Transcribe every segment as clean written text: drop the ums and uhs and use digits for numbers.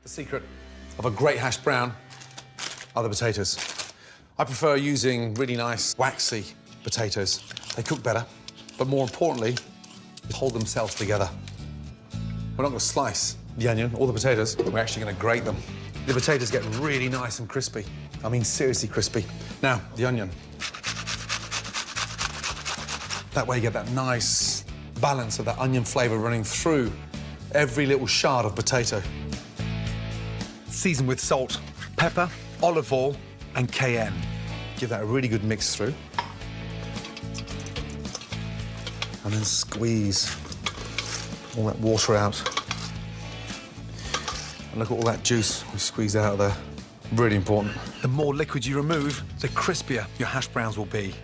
The secret of a great hash brown are the potatoes. I prefer using really nice, waxy potatoes. They cook better, but more importantly, they hold themselves together. We're not going to slice the onion or the potatoes, we're actually going to grate them. The potatoes get really nice and crispy. I mean, seriously crispy. Now, the onion. That way you get that nice balance of that onion flavor running through every little shard of potato. Season with salt, pepper, olive oil, and cayenne. Give that a really good mix through. And then squeeze all that water out. And look at all that juice we squeezed out of there. Really important. The more liquid you remove, the crispier your hash browns will be.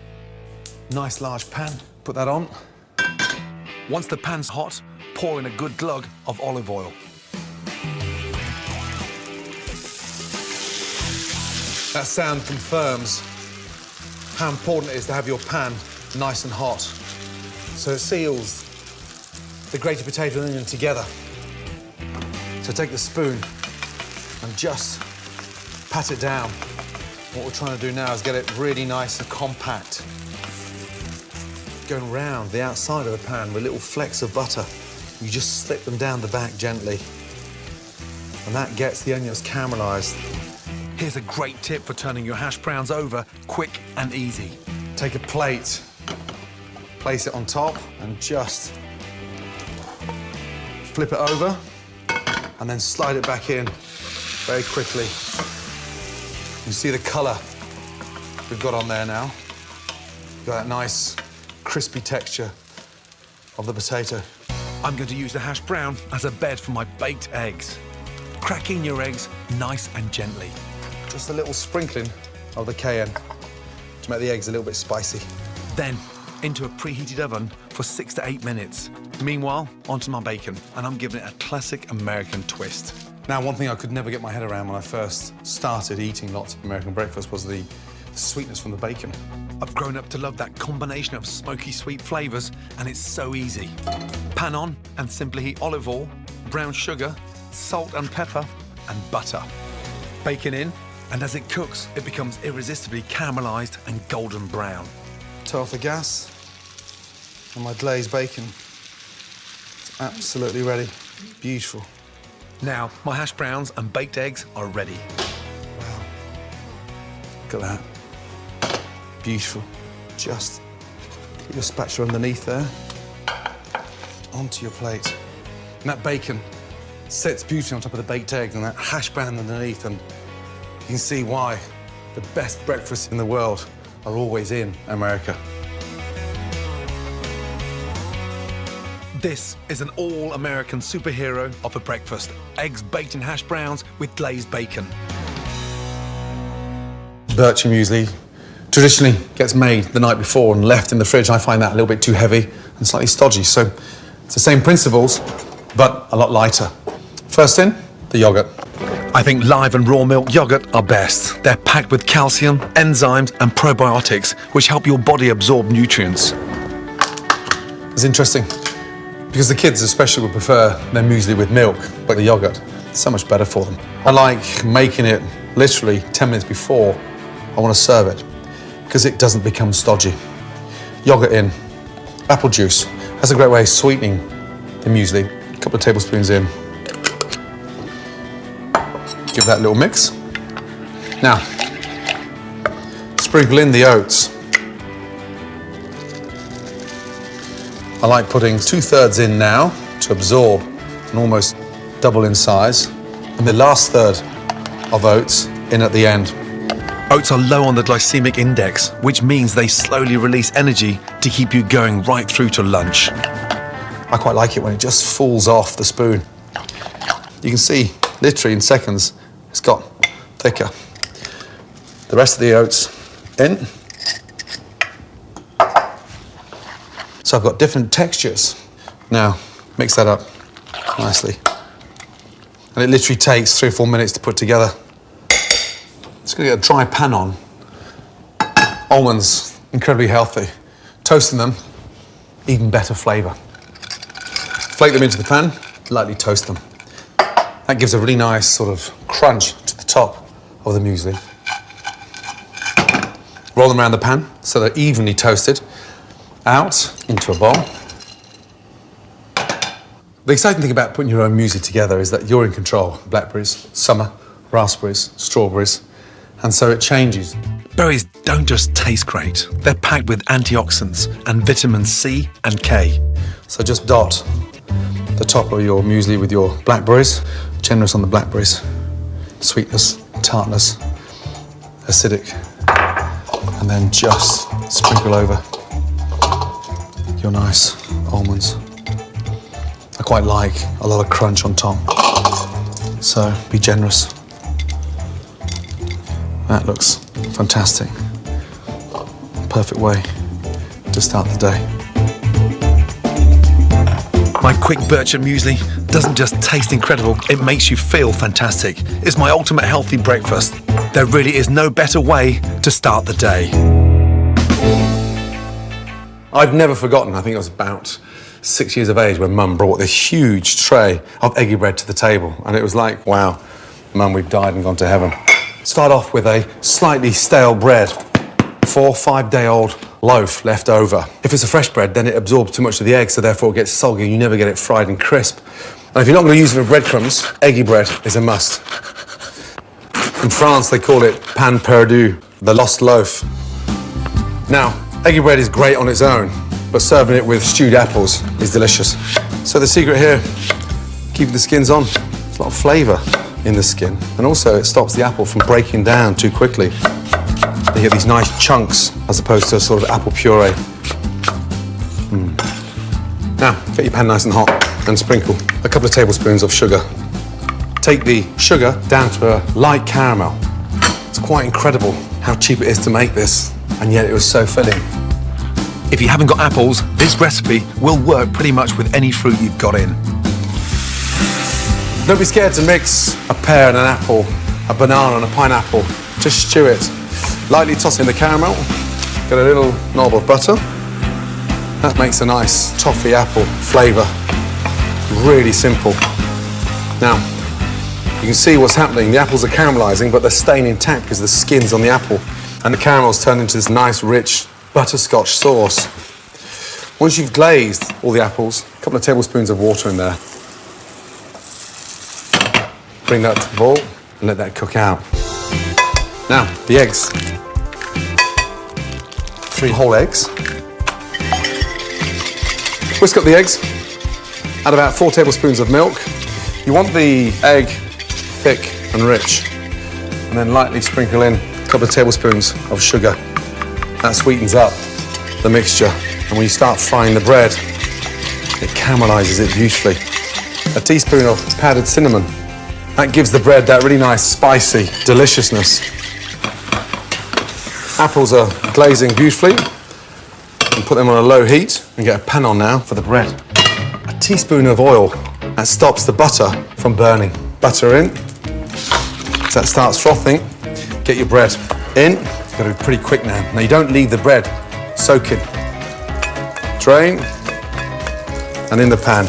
Nice large pan, put that on. Once the pan's hot, pour in a good glug of olive oil. That sound confirms how important it is to have your pan nice and hot. So it seals the grated potato and onion together. So take the spoon and just pat it down. What we're trying to do now is get it really nice and compact. Going round the outside of the pan with little flecks of butter. You just slip them down the back gently. And that gets the onions caramelized. Here's a great tip for turning your hash browns over quick and easy. Take a plate, place it on top, and just flip it over, and then slide it back in very quickly. You see the colour we've got on there now. You've got that nice, crispy texture of the potato. I'm going to use the hash brown as a bed for my baked eggs. Crack in your eggs nice and gently. Just a little sprinkling of the cayenne to make the eggs a little bit spicy. Then into a preheated oven for 6 to 8 minutes. Meanwhile, onto my bacon, and I'm giving it a classic American twist. Now, one thing I could never get my head around when I first started eating lots of American breakfast was the sweetness from the bacon. I've grown up to love that combination of smoky sweet flavours, and it's so easy. Pan on and simply heat olive oil, brown sugar, salt and pepper, and butter. Bacon in, and as it cooks, it becomes irresistibly caramelised and golden brown. Turn off the gas, and my glazed bacon is absolutely ready. Beautiful. Now, my hash browns and baked eggs are ready. Wow. Look at that. Beautiful. Just put your spatula underneath there, onto your plate. And that bacon sits beautifully on top of the baked eggs and that hash brown underneath, and you can see why the best breakfasts in the world are always in America. This is an all-American superhero of a breakfast. Eggs baked in hash browns with glazed bacon. Bircher muesli traditionally gets made the night before and left in the fridge. I find that a little bit too heavy and slightly stodgy. So it's the same principles, but a lot lighter. First in, the yogurt. I think live and raw milk yogurt are best. They're packed with calcium, enzymes, and probiotics, which help your body absorb nutrients. It's interesting, because the kids especially would prefer their muesli with milk, but the yogurt, it's so much better for them. I like making it literally 10 minutes before I want to serve it, because it doesn't become stodgy. Yogurt in, apple juice. That's a great way of sweetening the muesli. A couple of tablespoons in. Give that a little mix. Now, sprinkle in the oats. I like putting 2/3 in now to absorb and almost double in size, and the last third of oats in at the end. Oats are low on the glycemic index, which means they slowly release energy to keep you going right through to lunch. I quite like it when it just falls off the spoon. You can see, literally in seconds, it's got thicker. The rest of the oats in. So I've got different textures. Now, mix that up nicely. And it literally takes 3 or 4 minutes to put together. Just gonna get a dry pan on. Almonds, incredibly healthy. Toasting them, even better flavour. Flake them into the pan, lightly toast them. That gives a really nice sort of crunch to the top of the muesli. Roll them around the pan so they're evenly toasted. Out into a bowl. The exciting thing about putting your own muesli together is that you're in control. Blackberries, summer, raspberries, strawberries, and so it changes. Berries don't just taste great, they're packed with antioxidants and vitamins C and K. So just dot the top of your muesli with your blackberries, generous on the blackberries, sweetness, tartness, acidic, and then just sprinkle over your nice almonds. I quite like a lot of crunch on top, so be generous. That looks fantastic. Perfect way to start the day. My quick Bircher muesli doesn't just taste incredible, it makes you feel fantastic. It's my ultimate healthy breakfast. There really is no better way to start the day. I've never forgotten, I think I was about 6 years of age when Mum brought this huge tray of eggy bread to the table. And it was like, wow, Mum, we've died and gone to heaven. Start off with a slightly stale bread, 4 or 5 day old loaf left over. If it's a fresh bread, then it absorbs too much of the egg, so therefore it gets soggy. You never get it fried and crisp. And if you're not going to use it for breadcrumbs, eggy bread is a must. In France, they call it pain perdu, the lost loaf. Now, eggy bread is great on its own, but serving it with stewed apples is delicious. So the secret here, keeping the skins on. There's a lot of flavour in the skin, and also it stops the apple from breaking down too quickly. You get these nice chunks as opposed to a sort of apple puree. Now, get your pan nice and hot and sprinkle a couple of tablespoons of sugar. Take the sugar down to a light caramel. It's quite incredible how cheap it is to make this, and yet it was so filling. If you haven't got apples, this recipe will work pretty much with any fruit you've got in. Don't be scared to mix a pear and an apple, a banana and a pineapple. Just stew it. Lightly toss in the caramel. Get a little knob of butter. That makes a nice toffee apple flavour. Really simple. Now, you can see what's happening. The apples are caramelising, but they're staying intact because the skin's on the apple. And the caramel's turned into this nice, rich butterscotch sauce. Once you've glazed all the apples, a couple of tablespoons of water in there. Bring that to the boil and let that cook out. Now, the eggs. 3 whole eggs. Whisk up the eggs. Add about 4 tablespoons of milk. You want the egg thick and rich. And then lightly sprinkle in a couple of tablespoons of sugar. That sweetens up the mixture. And when you start frying the bread, it caramelises it beautifully. A teaspoon of powdered cinnamon. That gives the bread that really nice, spicy deliciousness. Apples are glazing beautifully. And put them on a low heat and get a pan on now for the bread. A teaspoon of oil. That stops the butter from burning. Butter in. As that starts frothing, get your bread in. You've got to be pretty quick now. Now you don't leave the bread soaking. Drain. And in the pan.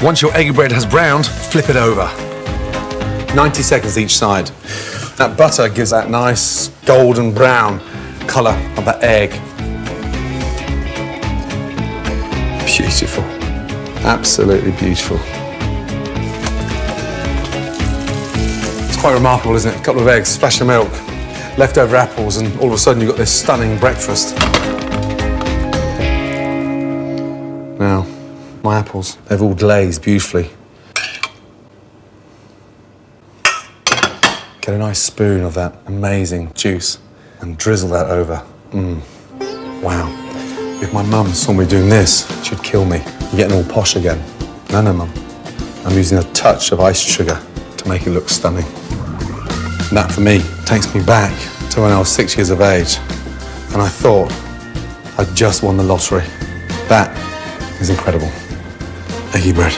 Once your eggy bread has browned, flip it over. 90 seconds each side. That butter gives that nice golden brown colour of that egg. Beautiful. Absolutely beautiful. It's quite remarkable, isn't it? A couple of eggs, splash of milk, leftover apples, and all of a sudden you've got this stunning breakfast. Now, my apples, they've all glazed beautifully. Get a nice spoon of that amazing juice and drizzle that over. Wow. If my mum saw me doing this, she'd kill me. You're getting all posh again. No, Mum. I'm using a touch of iced sugar to make it look stunning. And that, for me, takes me back to when I was 6 years of age. And I thought I'd just won the lottery. That is incredible. Eggy bread.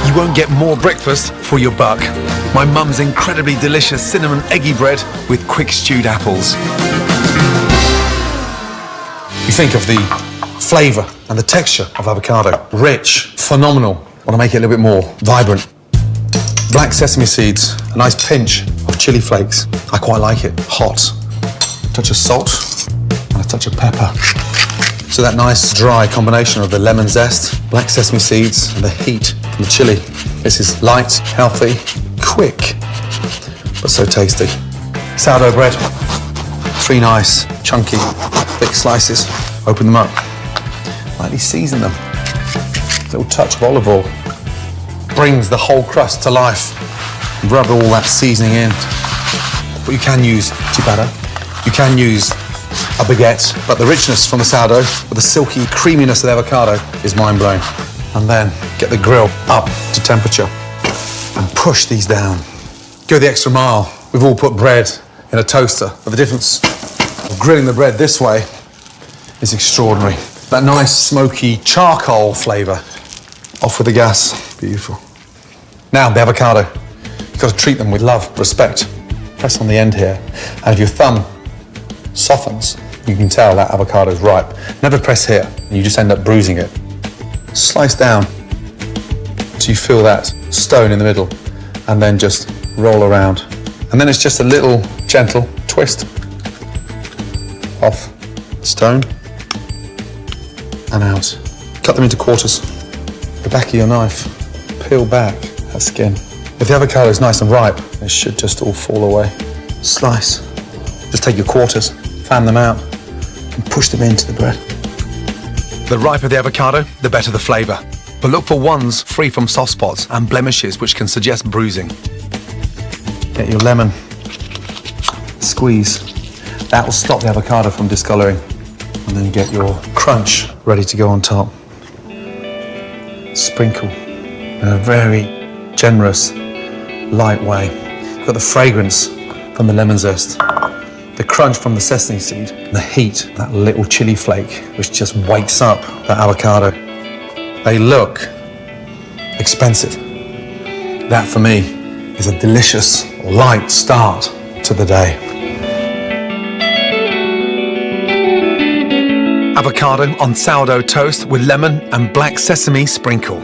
You won't get more breakfast for your buck. My mum's incredibly delicious cinnamon eggy bread with quick stewed apples. You think of the flavour and the texture of avocado. Rich, phenomenal. Want to make it a little bit more vibrant. Black sesame seeds, a nice pinch of chili flakes. I quite like it, hot. A touch of salt and a touch of pepper. So that nice dry combination of the lemon zest, black sesame seeds and the heat from the chili. This is light, healthy, quick, but so tasty. Sourdough bread, 3 nice, chunky, thick slices. Open them up, lightly season them. A little touch of olive oil brings the whole crust to life. Rub all that seasoning in. But you can use ciabatta, you can use a baguette, but the richness from the sourdough with the silky creaminess of the avocado is mind-blowing. And then get the grill up to temperature and push these down. Go the extra mile. We've all put bread in a toaster, but the difference of grilling the bread this way is extraordinary. That nice smoky charcoal flavour. Off with the gas. Beautiful. Now the avocado. You've got to treat them with love, respect. Press on the end here, and if your thumb softens, you can tell that avocado is ripe. Never press here, and you just end up bruising it. Slice down so you feel that stone in the middle, and then just roll around. And then it's just a little gentle twist off stone and out. Cut them into quarters. The back of your knife, peel back that skin. If the avocado is nice and ripe, it should just all fall away. Slice. Just take your quarters, fan them out, and push them into the bread. The riper the avocado, the better the flavour. But look for ones free from soft spots and blemishes which can suggest bruising. Get your lemon, squeeze. That will stop the avocado from discolouring. And then get your crunch ready to go on top. Sprinkle in a very generous, light way. You've got the fragrance from the lemon zest, the crunch from the sesame seed, and the heat, that little chili flake, which just wakes up that avocado. They look expensive. That for me is a delicious, light start to the day. Avocado on sourdough toast with lemon and black sesame sprinkle.